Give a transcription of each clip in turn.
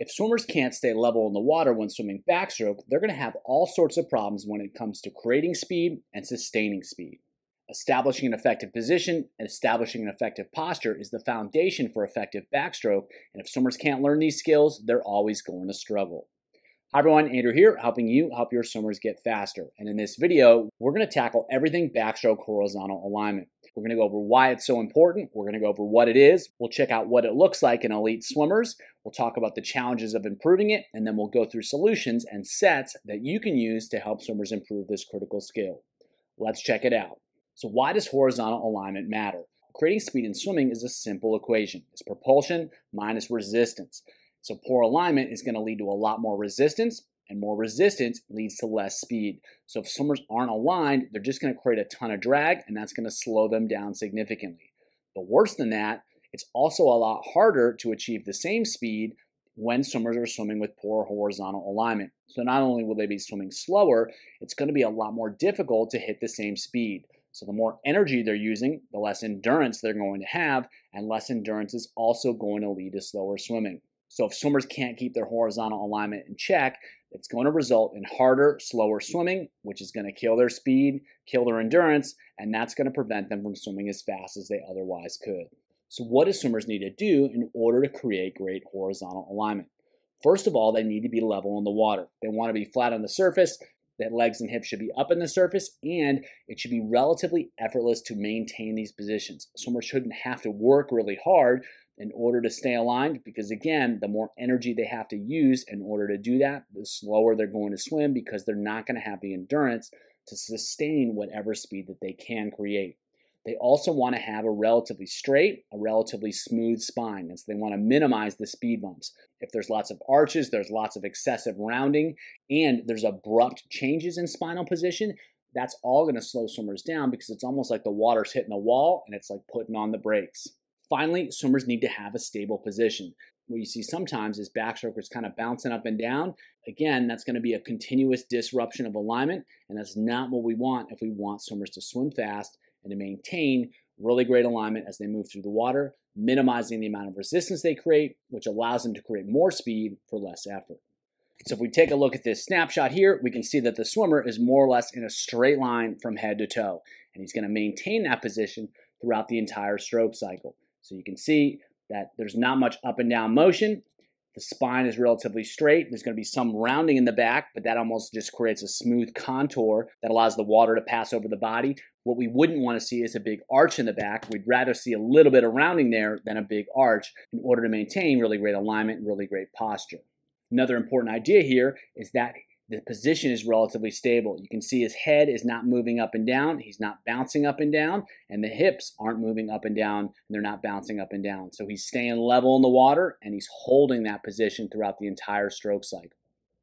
If swimmers can't stay level in the water when swimming backstroke, they're going to have all sorts of problems when it comes to creating speed and sustaining speed. Establishing an effective position and establishing an effective posture is the foundation for effective backstroke, and if swimmers can't learn these skills, they're always going to struggle. Hi everyone, Andrew here, helping you help your swimmers get faster. And in this video, we're going to tackle everything backstroke horizontal alignment. We're going to go over why it's so important. We're going to go over what it is. We'll check out what it looks like in elite swimmers. We'll talk about the challenges of improving it, and then we'll go through solutions and sets that you can use to help swimmers improve this critical skill. Let's check it out. So why does horizontal alignment matter? Creating speed in swimming is a simple equation. It's propulsion minus resistance. So poor alignment is going to lead to a lot more resistance, and more resistance leads to less speed. So if swimmers aren't aligned, they're just going to create a ton of drag, and that's going to slow them down significantly. But worse than that, it's also a lot harder to achieve the same speed when swimmers are swimming with poor horizontal alignment. So not only will they be swimming slower, it's going to be a lot more difficult to hit the same speed. So the more energy they're using, the less endurance they're going to have, and less endurance is also going to lead to slower swimming. So if swimmers can't keep their horizontal alignment in check, it's going to result in harder, slower swimming, which is going to kill their speed, kill their endurance, and that's going to prevent them from swimming as fast as they otherwise could. So what do swimmers need to do in order to create great horizontal alignment? First of all, they need to be level in the water. They want to be flat on the surface. That legs and hips should be up in the surface, and it should be relatively effortless to maintain these positions. Swimmers shouldn't have to work really hard in order to stay aligned, because again, the more energy they have to use in order to do that, the slower they're going to swim, because they're not going to have the endurance to sustain whatever speed that they can create. They also want to have a relatively straight, a relatively smooth spine. And so they want to minimize the speed bumps. If there's lots of arches, there's lots of excessive rounding, and there's abrupt changes in spinal position, that's all going to slow swimmers down, because it's almost like the water's hitting a wall and it's like putting on the brakes. Finally, swimmers need to have a stable position. What you see sometimes is backstrokers kind of bouncing up and down. Again, that's going to be a continuous disruption of alignment, and that's not what we want if we want swimmers to swim fast and to maintain really great alignment as they move through the water, minimizing the amount of resistance they create, which allows them to create more speed for less effort. So if we take a look at this snapshot here, we can see that the swimmer is more or less in a straight line from head to toe, and he's going to maintain that position throughout the entire stroke cycle. So you can see that there's not much up and down motion. The spine is relatively straight. There's going to be some rounding in the back, but that almost just creates a smooth contour that allows the water to pass over the body. What we wouldn't want to see is a big arch in the back. We'd rather see a little bit of rounding there than a big arch in order to maintain really great alignment and really great posture. Another important idea here is that the position is relatively stable. You can see his head is not moving up and down. He's not bouncing up and down, and the hips aren't moving up and down, and they're not bouncing up and down. So he's staying level in the water, and he's holding that position throughout the entire stroke cycle.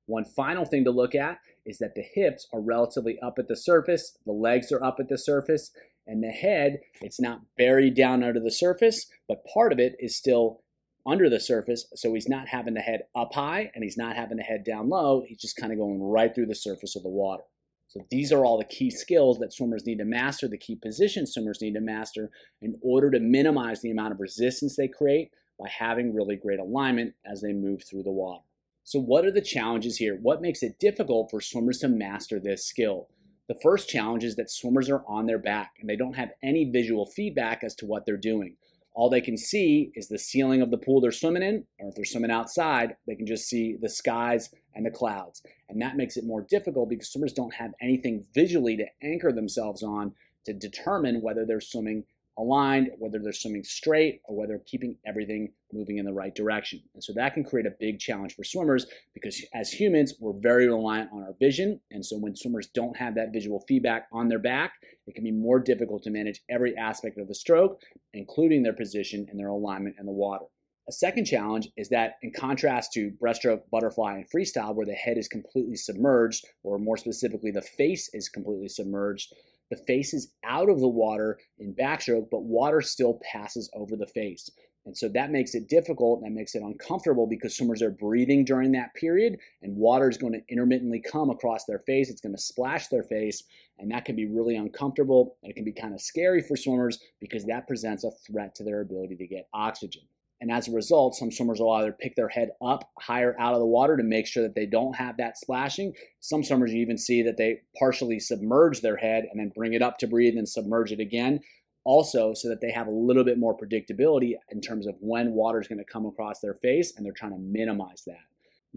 One final thing to look at is that the hips are relatively up at the surface, the legs are up at the surface, and the head, it's not buried down under the surface, but part of it is still under the surface, so he's not having the head up high and he's not having the head down low. He's just kind of going right through the surface of the water. So these are all the key skills that swimmers need to master, the key positions swimmers need to master in order to minimize the amount of resistance they create by having really great alignment as they move through the water. So what are the challenges here? What makes it difficult for swimmers to master this skill? The first challenge is that swimmers are on their back and they don't have any visual feedback as to what they're doing. All they can see is the ceiling of the pool they're swimming in, or if they're swimming outside, they can just see the skies and the clouds. And that makes it more difficult because swimmers don't have anything visually to anchor themselves on to determine whether they're swimming aligned, whether they're swimming straight, or whether they're keeping everything moving in the right direction. And so that can create a big challenge for swimmers, because as humans, we're very reliant on our vision. And so when swimmers don't have that visual feedback on their back, it can be more difficult to manage every aspect of the stroke, including their position and their alignment in the water. A second challenge is that, in contrast to breaststroke, butterfly, and freestyle, where the head is completely submerged, or more specifically, the face is completely submerged, the face is out of the water in backstroke, but water still passes over the face. And so that makes it difficult, and that makes it uncomfortable, because swimmers are breathing during that period, and water is going to intermittently come across their face. It's going to splash their face, and that can be really uncomfortable, and it can be kind of scary for swimmers, because that presents a threat to their ability to get oxygen. And as a result, some swimmers will either pick their head up higher out of the water to make sure that they don't have that splashing. Some swimmers you even see that they partially submerge their head and then bring it up to breathe and submerge it again. Also, so that they have a little bit more predictability in terms of when water is going to come across their face, and they're trying to minimize that.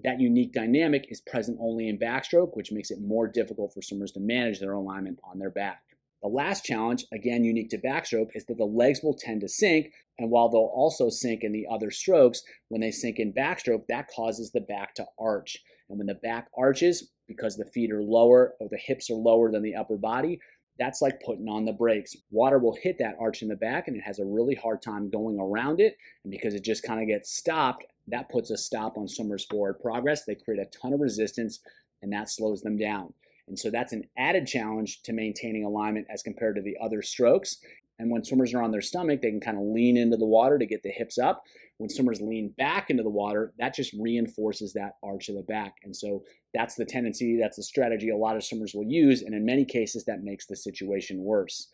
That unique dynamic is present only in backstroke, which makes it more difficult for swimmers to manage their alignment on their back. The last challenge, again unique to backstroke, is that the legs will tend to sink, and while they'll also sink in the other strokes, when they sink in backstroke, that causes the back to arch. And when the back arches, because the feet are lower or the hips are lower than the upper body, that's like putting on the brakes. Water will hit that arch in the back and it has a really hard time going around it. And because it just kind of gets stopped, that puts a stop on swimmers' forward progress. They create a ton of resistance and that slows them down. And so that's an added challenge to maintaining alignment as compared to the other strokes. And when swimmers are on their stomach, they can kind of lean into the water to get the hips up. When swimmers lean back into the water, that just reinforces that arch of the back. And so that's the tendency, that's the strategy a lot of swimmers will use. And in many cases, that makes the situation worse.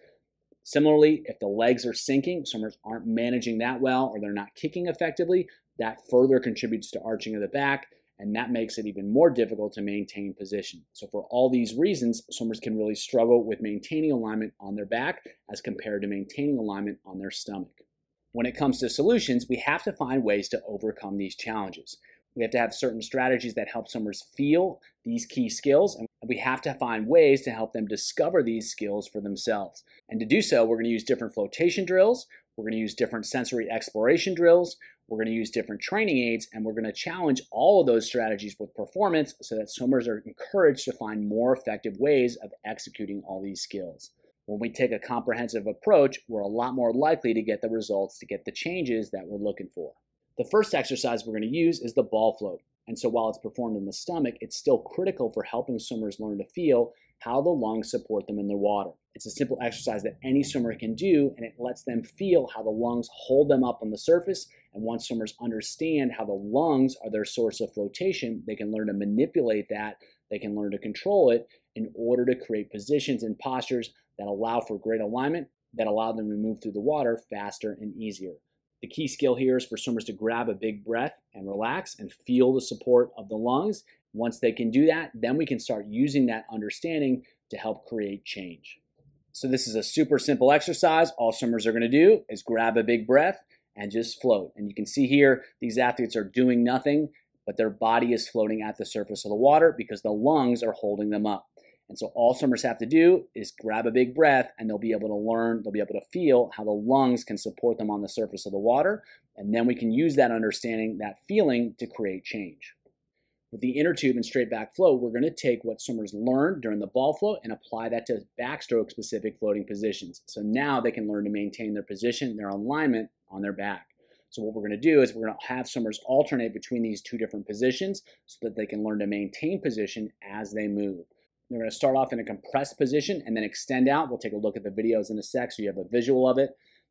Similarly, if the legs are sinking, swimmers aren't managing that well, or they're not kicking effectively, that further contributes to arching of the back. And that makes it even more difficult to maintain position. So for all these reasons, swimmers can really struggle with maintaining alignment on their back as compared to maintaining alignment on their stomach. When it comes to solutions, we have to find ways to overcome these challenges. We have to have certain strategies that help swimmers feel these key skills, and we have to find ways to help them discover these skills for themselves. And to do so, we're going to use different flotation drills, we're going to use different sensory exploration drills, we're going to use different training aids, and we're going to challenge all of those strategies with performance so that swimmers are encouraged to find more effective ways of executing all these skills. When we take a comprehensive approach, we're a lot more likely to get the results, to get the changes that we're looking for. The first exercise we're going to use is the ball float. And so while it's performed in the stomach, it's still critical for helping swimmers learn to feel how the lungs support them in the water. It's a simple exercise that any swimmer can do, and it lets them feel how the lungs hold them up on the surface. And once swimmers understand how the lungs are their source of flotation, they can learn to manipulate that, they can learn to control it in order to create positions and postures that allow for great alignment, that allow them to move through the water faster and easier. The key skill here is for swimmers to grab a big breath and relax and feel the support of the lungs. Once they can do that, then we can start using that understanding to help create change. So this is a super simple exercise. All swimmers are going to do is grab a big breath and just float. And you can see here, these athletes are doing nothing, but their body is floating at the surface of the water because the lungs are holding them up. And so all swimmers have to do is grab a big breath, and they'll be able to learn, they'll be able to feel how the lungs can support them on the surface of the water. And then we can use that understanding, that feeling, to create change. With the inner tube and straight back float, we're going to take what swimmers learned during the ball float and apply that to backstroke specific floating positions. So now they can learn to maintain their position, their alignment on their back. So what we're going to do is we're going to have swimmers alternate between these two different positions so that they can learn to maintain position as they move. They're going to start off in a compressed position and then extend out. We'll take a look at the videos in a sec so you have a visual of it.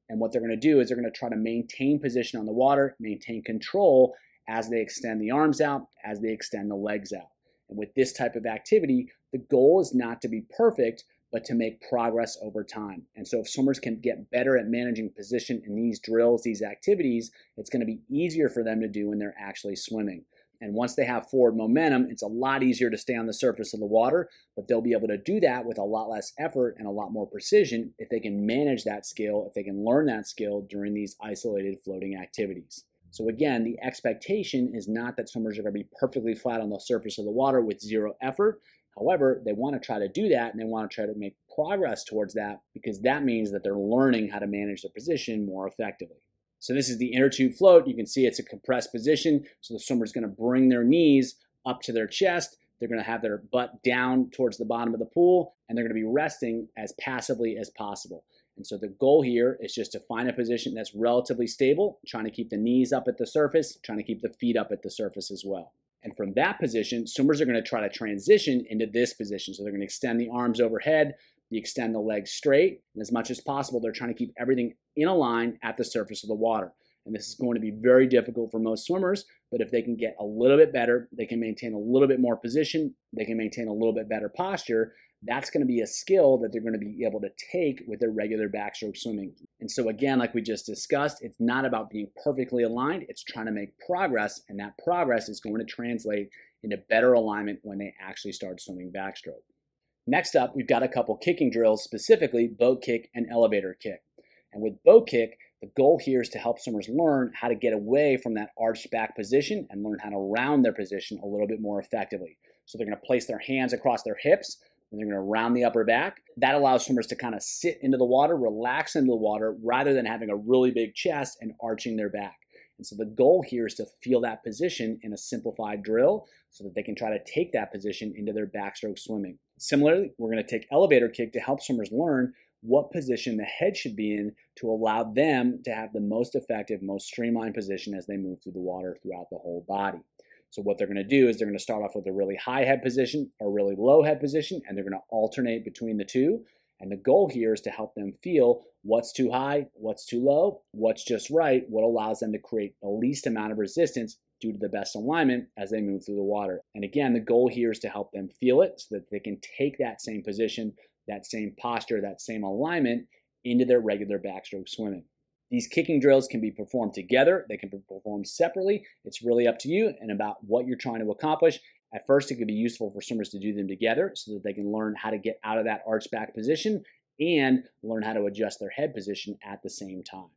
And what they're going to do is they're going to try to maintain position on the water, maintain control as they extend the arms out, as they extend the legs out. And with this type of activity, the goal is not to be perfect, but to make progress over time. And so if swimmers can get better at managing position in these drills, these activities, it's going to be easier for them to do when they're actually swimming. And once they have forward momentum, it's a lot easier to stay on the surface of the water, but they'll be able to do that with a lot less effort and a lot more precision if they can manage that skill, if they can learn that skill during these isolated floating activities. So again, the expectation is not that swimmers are going to be perfectly flat on the surface of the water with zero effort. However, they want to try to do that, and they want to try to make progress towards that because that means that they're learning how to manage their position more effectively. So this is the inner tube float. You can see it's a compressed position. So the swimmer is going to bring their knees up to their chest. They're going to have their butt down towards the bottom of the pool, and they're going to be resting as passively as possible. And so the goal here is just to find a position that's relatively stable, trying to keep the knees up at the surface, trying to keep the feet up at the surface as well. And from that position, swimmers are going to try to transition into this position. So they're going to extend the arms overhead, they extend the legs straight, and as much as possible, they're trying to keep everything in a line at the surface of the water. And this is going to be very difficult for most swimmers, but if they can get a little bit better, they can maintain a little bit more position, they can maintain a little bit better posture, That's going to be a skill that they're going to be able to take with their regular backstroke swimming. And so again, like we just discussed, it's not about being perfectly aligned, it's trying to make progress, and that progress is going to translate into better alignment when they actually start swimming backstroke. Next up, we've got a couple kicking drills, specifically boat kick and elevator kick. And with boat kick, the goal here is to help swimmers learn how to get away from that arched back position and learn how to round their position a little bit more effectively. So they're going to place their hands across their hips, and they're going to round the upper back. That allows swimmers to kind of sit into the water, relax into the water, rather than having a really big chest and arching their back. And so the goal here is to feel that position in a simplified drill so that they can try to take that position into their backstroke swimming. Similarly, we're going to take elevator kick to help swimmers learn what position the head should be in to allow them to have the most effective, most streamlined position as they move through the water throughout the whole body. So what they're going to do is they're going to start off with a really high head position or really low head position, and they're going to alternate between the two. And the goal here is to help them feel what's too high, what's too low, what's just right, what allows them to create the least amount of resistance due to the best alignment as they move through the water. And again, the goal here is to help them feel it so that they can take that same position, that same posture, that same alignment into their regular backstroke swimming. These kicking drills can be performed together. They can be performed separately. It's really up to you and about what you're trying to accomplish. At first, it could be useful for swimmers to do them together so that they can learn how to get out of that arched back position and learn how to adjust their head position at the same time.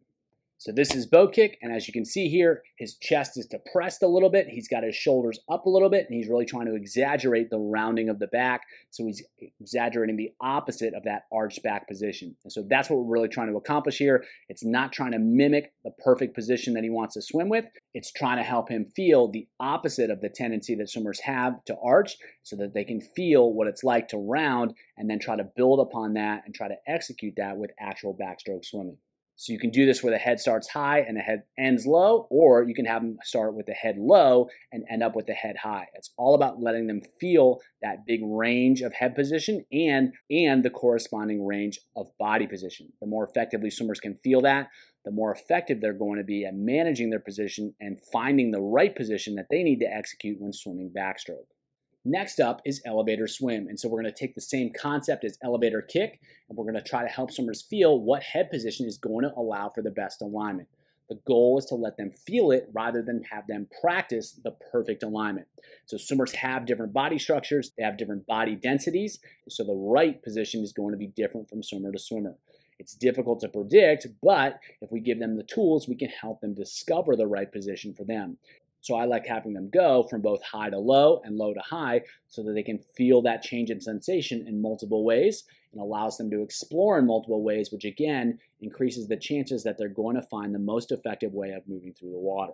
So this is boat kick, and as you can see here, his chest is depressed a little bit. He's got his shoulders up a little bit, and he's really trying to exaggerate the rounding of the back. So he's exaggerating the opposite of that arched back position. And so that's what we're really trying to accomplish here. It's not trying to mimic the perfect position that he wants to swim with. It's trying to help him feel the opposite of the tendency that swimmers have to arch so that they can feel what it's like to round and then try to build upon that and try to execute that with actual backstroke swimming. So you can do this where the head starts high and the head ends low, or you can have them start with the head low and end up with the head high. It's all about letting them feel that big range of head position and the corresponding range of body position. The more effectively swimmers can feel that, the more effective they're going to be at managing their position and finding the right position that they need to execute when swimming backstroke. Next up is elevator swim. And so we're going to take the same concept as elevator kick, and we're going to try to help swimmers feel what head position is going to allow for the best alignment. The goal is to let them feel it rather than have them practice the perfect alignment. So swimmers have different body structures, they have different body densities, so the right position is going to be different from swimmer to swimmer. It's difficult to predict, but if we give them the tools, we can help them discover the right position for them. So I like having them go from both high to low and low to high so that they can feel that change in sensation in multiple ways and allows them to explore in multiple ways, which again increases the chances that they're going to find the most effective way of moving through the water.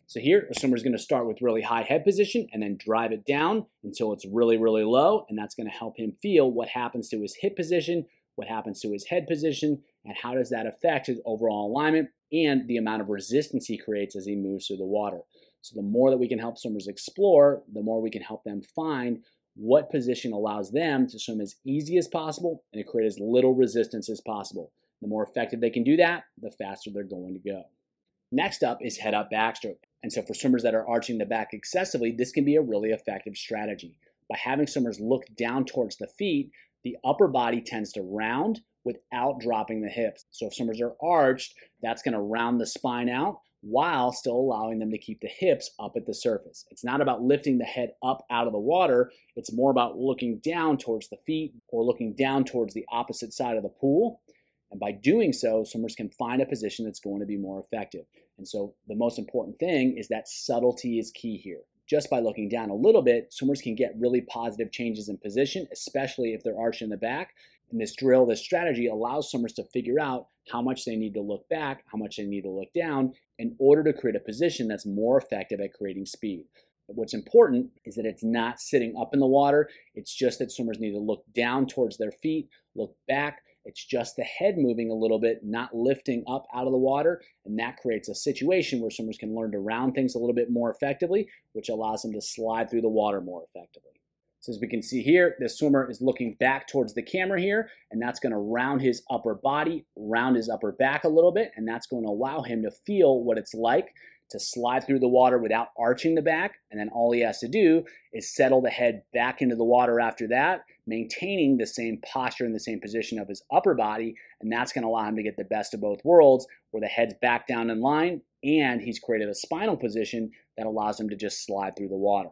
So here, a swimmer is going to start with really high head position and then drive it down until it's really, really low, and that's going to help him feel what happens to his hip position, what happens to his head position, and how does that affect his overall alignment and the amount of resistance he creates as he moves through the water. So the more that we can help swimmers explore, the more we can help them find what position allows them to swim as easy as possible and to create as little resistance as possible. The more effective they can do that, the faster they're going to go. Next up is head up backstroke. And so for swimmers that are arching the back excessively, this can be a really effective strategy. By having swimmers look down towards the feet, the upper body tends to round without dropping the hips. So if swimmers are arched, that's going to round the spine out while still allowing them to keep the hips up at the surface. It's not about lifting the head up out of the water. It's more about looking down towards the feet or looking down towards the opposite side of the pool. And by doing so, swimmers can find a position that's going to be more effective. And so the most important thing is that subtlety is key here. Just by looking down a little bit, swimmers can get really positive changes in position, especially if they're arched in the back. And this drill, this strategy allows swimmers to figure out how much they need to look back, how much they need to look down in order to create a position that's more effective at creating speed. But what's important is that it's not sitting up in the water. It's just that swimmers need to look down towards their feet, look back. It's just the head moving a little bit, not lifting up out of the water. And that creates a situation where swimmers can learn to round things a little bit more effectively, which allows them to slide through the water more effectively. So as we can see here, this swimmer is looking back towards the camera here, and that's going to round his upper body, round his upper back a little bit, and that's going to allow him to feel what it's like to slide through the water without arching the back, and then all he has to do is settle the head back into the water after that, maintaining the same posture and the same position of his upper body, and that's going to allow him to get the best of both worlds, where the head's back down in line, and he's created a spinal position that allows him to just slide through the water.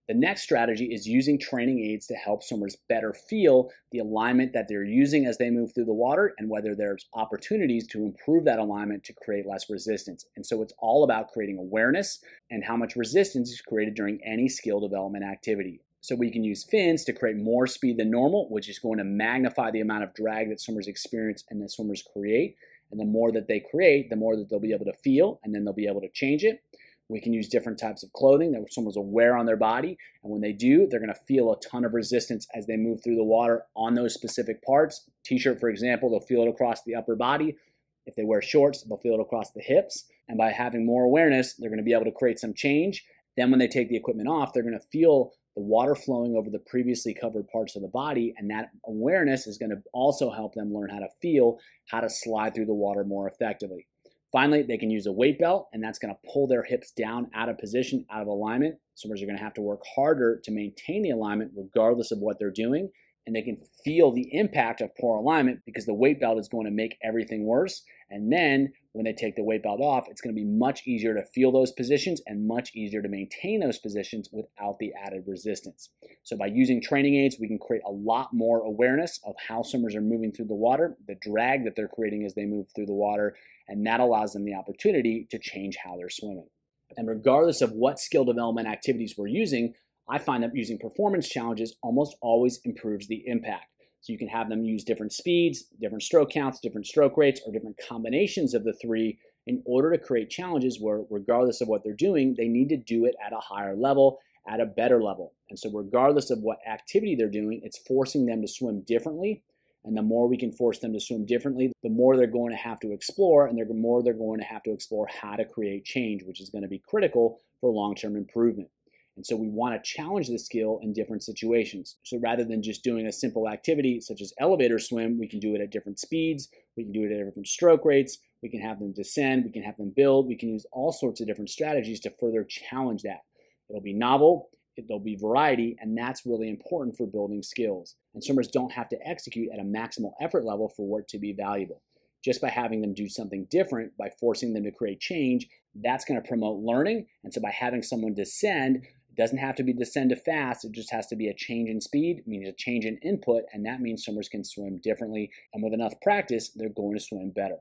The next strategy is using training aids to help swimmers better feel the alignment that they're using as they move through the water and whether there's opportunities to improve that alignment to create less resistance. And so it's all about creating awareness and how much resistance is created during any skill development activity. So we can use fins to create more speed than normal, which is going to magnify the amount of drag that swimmers experience and that swimmers create. And the more that they create, the more that they'll be able to feel, and then they'll be able to change it. We can use different types of clothing that swimmers will wear on their body, and when they do, they're going to feel a ton of resistance as they move through the water on those specific parts. T-shirt, for example, they'll feel it across the upper body. If they wear shorts, they'll feel it across the hips, and by having more awareness, they're going to be able to create some change. Then when they take the equipment off, they're going to feel the water flowing over the previously covered parts of the body, and that awareness is going to also help them learn how to feel how to slide through the water more effectively. Finally, they can use a weight belt, and that's going to pull their hips down out of position, out of alignment. Swimmers are going to have to work harder to maintain the alignment regardless of what they're doing, and they can feel the impact of poor alignment because the weight belt is going to make everything worse. And then when they take the weight belt off, it's going to be much easier to feel those positions and much easier to maintain those positions without the added resistance. So by using training aids, we can create a lot more awareness of how swimmers are moving through the water, the drag that they're creating as they move through the water, and that allows them the opportunity to change how they're swimming. And regardless of what skill development activities we're using, I find that using performance challenges almost always improves the impact. So you can have them use different speeds, different stroke counts, different stroke rates, or different combinations of the three in order to create challenges where, regardless of what they're doing, they need to do it at a higher level, at a better level. And so regardless of what activity they're doing, it's forcing them to swim differently. And the more we can force them to swim differently, the more they're going to have to explore, and the more they're going to have to explore how to create change, which is going to be critical for long-term improvement. And so we want to challenge the skill in different situations. So rather than just doing a simple activity such as elevator swim, we can do it at different speeds, we can do it at different stroke rates, we can have them descend, we can have them build, we can use all sorts of different strategies to further challenge that. It'll be novel, there'll be variety, and that's really important for building skills. And swimmers don't have to execute at a maximal effort level for it to be valuable. Just by having them do something different, by forcing them to create change, that's going to promote learning. And so by having someone descend, it doesn't have to be descend to fast, it just has to be a change in speed, meaning a change in input, and that means swimmers can swim differently, and with enough practice, they're going to swim better.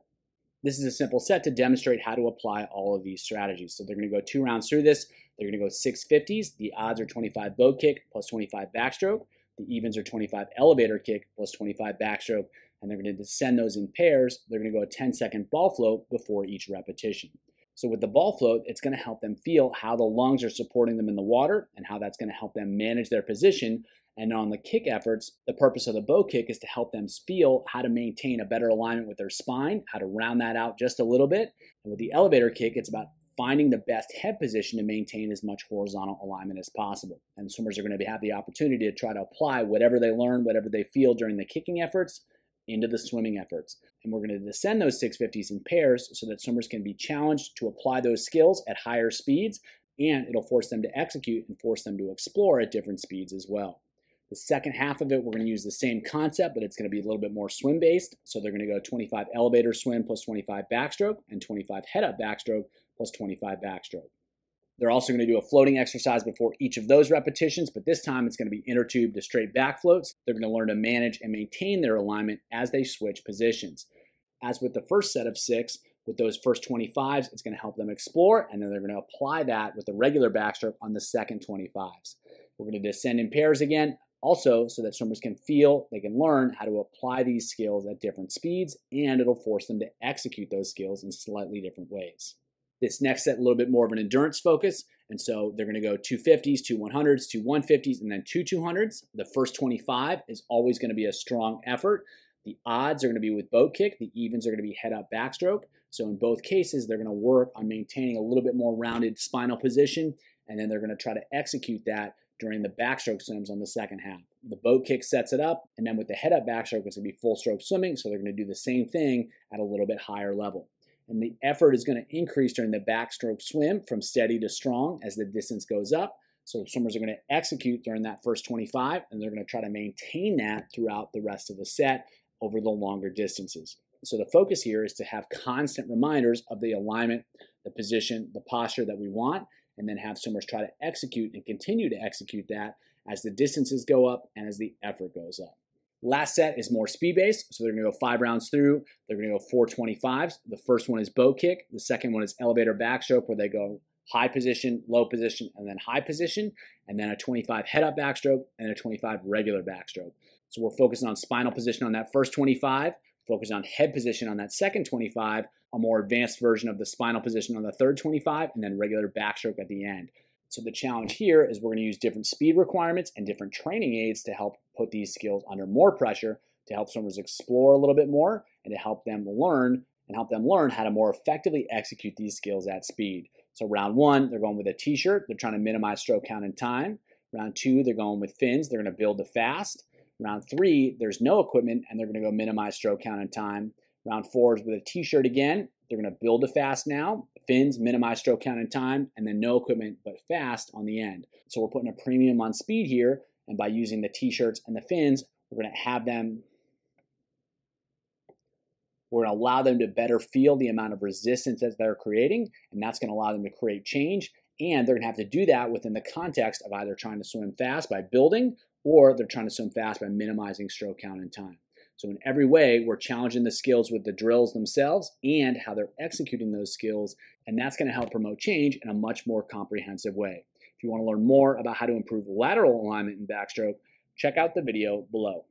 This is a simple set to demonstrate how to apply all of these strategies. So they're going to go 2 rounds through this. They're going to go 650s. The odds are 25 boat kick plus 25 backstroke. The evens are 25 elevator kick plus 25 backstroke. And they're going to descend those in pairs. They're going to go a 10-second ball float before each repetition. So with the ball float, it's going to help them feel how the lungs are supporting them in the water and how that's going to help them manage their position. And on the kick efforts, the purpose of the boat kick is to help them feel how to maintain a better alignment with their spine, how to round that out just a little bit. And with the elevator kick, it's about finding the best head position to maintain as much horizontal alignment as possible. And swimmers are going to have the opportunity to try to apply whatever they learn, whatever they feel during the kicking efforts into the swimming efforts. And we're going to descend those 650s in pairs so that swimmers can be challenged to apply those skills at higher speeds, and it'll force them to execute and force them to explore at different speeds as well. The second half of it, we're going to use the same concept, but it's going to be a little bit more swim-based. So they're going to go 25 elevator swim plus 25 backstroke and 25 head-up backstroke plus 25 backstroke. They're also going to do a floating exercise before each of those repetitions, but this time it's going to be inner tube to straight back floats. They're going to learn to manage and maintain their alignment as they switch positions. As with the first set of 6, with those first 25s, it's going to help them explore, and then they're going to apply that with the regular backstroke on the second 25s. We're going to descend in pairs again, also so that swimmers can feel, they can learn how to apply these skills at different speeds, and it'll force them to execute those skills in slightly different ways. This next set, a little bit more of an endurance focus, and so they're going to go 250s, 2 100s, 2 150s, and then 2 200s. The first 25 is always going to be a strong effort. The odds are going to be with boat kick. The evens are going to be head-up backstroke. So in both cases, they're going to work on maintaining a little bit more rounded spinal position, and then they're going to try to execute that during the backstroke swims on the second half. The boat kick sets it up, and then with the head-up backstroke, it's going to be full stroke swimming, so they're going to do the same thing at a little bit higher level. And the effort is going to increase during the backstroke swim from steady to strong as the distance goes up. So swimmers are going to execute during that first 25, and they're going to try to maintain that throughout the rest of the set over the longer distances. So the focus here is to have constant reminders of the alignment, the position, the posture that we want, and then have swimmers try to execute and continue to execute that as the distances go up and as the effort goes up. Last set is more speed-based, so they're going to go 5 rounds through. They're going to go 4 25s. The first one is boat kick. The second one is elevator backstroke, where they go high position, low position, and then high position, and then a 25 head-up backstroke and a 25 regular backstroke. So we're focusing on spinal position on that first 25, focus on head position on that second 25, a more advanced version of the spinal position on the third 25, and then regular backstroke at the end. So the challenge here is we're going to use different speed requirements and different training aids to help put these skills under more pressure, to help swimmers explore a little bit more, and to help them learn how to more effectively execute these skills at speed. So round 1, they're going with a t-shirt. They're trying to minimize stroke count and time. Round 2, they're going with fins. They're going to build to fast. Round 3, there's no equipment, and they're going to go minimize stroke count and time. Round 4 is with a t-shirt again. They're going to build to fast now. Fins, minimize stroke count and time, and then no equipment but fast on the end. So we're putting a premium on speed here, and by using the t-shirts and the fins, we're going to allow them to better feel the amount of resistance that they're creating, and that's going to allow them to create change. And they're going to have to do that within the context of either trying to swim fast by building, or they're trying to swim fast by minimizing stroke count and time. So in every way, we're challenging the skills with the drills themselves and how they're executing those skills, and that's going to help promote change in a much more comprehensive way. If you want to learn more about how to improve lateral alignment in backstroke, check out the video below.